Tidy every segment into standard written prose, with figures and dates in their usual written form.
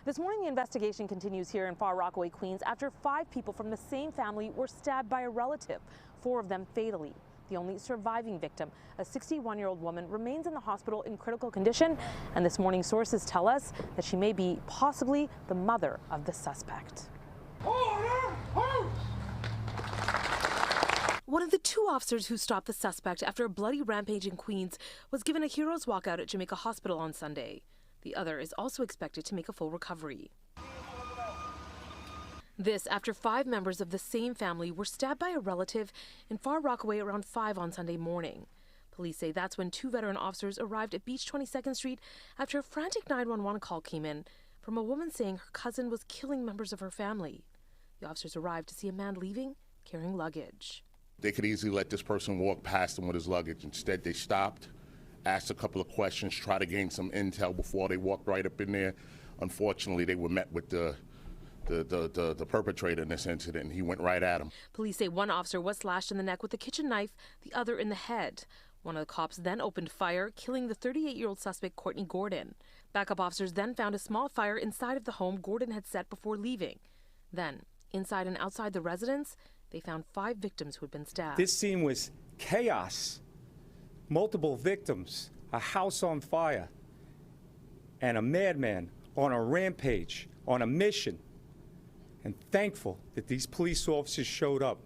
This morning, the investigation continues here in Far Rockaway, Queens, after 5 people from the same family were stabbed by a relative, 4 of them fatally. The only surviving victim, a 61-year-old woman, remains in the hospital in critical condition, and this morning sources tell us that she may be possibly the mother of the suspect. One of the 2 officers who stopped the suspect after a bloody rampage in Queens was given a hero's walkout at Jamaica Hospital on Sunday. The other is also expected to make a full recovery. This after 5 members of the same family were stabbed by a relative in Far Rockaway around 5 on Sunday morning. Police say that's when 2 veteran officers arrived at Beach 22nd Street after a frantic 911 call came in from a woman saying her cousin was killing members of her family. The officers arrived to see a man leaving, carrying luggage. They could easily let this person walk past them with his luggage. Instead, they stopped, asked a couple of questions, tried to gain some intel before they walked right up in there. Unfortunately, they were met with the perpetrator in this incident, and he went right at him. Police say one officer was slashed in the neck with a kitchen knife, the other in the head. One of the cops then opened fire, killing the 38-year-old suspect, Courtney Gordon. Backup officers then found a small fire inside of the home Gordon had set before leaving. Then, inside and outside the residence, they found 5 victims who had been stabbed. This scene was chaos. Multiple victims, a house on fire, and a madman on a rampage, on a mission. And thankful that these police officers showed up.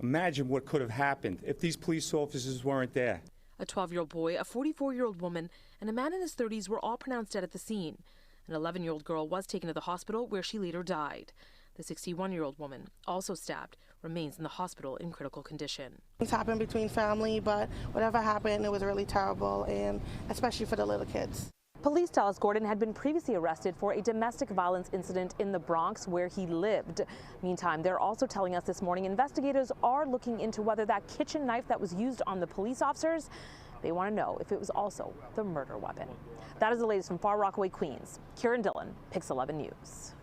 Imagine what could have happened if these police officers weren't there. A 12-year-old boy, a 44-year-old woman, and a man in his 30s were all pronounced dead at the scene. An 11-year-old girl was taken to the hospital, where she later died. The 61-year-old woman, also stabbed, remains in the hospital in critical condition. It's happened between family, but whatever happened, it was really terrible, and especially for the little kids. Police tell us Gordon had been previously arrested for a domestic violence incident in the Bronx where he lived. Meantime, they're also telling us this morning investigators are looking into whether that kitchen knife that was used on the police officers, they want to know if it was also the murder weapon. That is the latest from Far Rockaway, Queens. Kieran Dillon, Pix 11 News.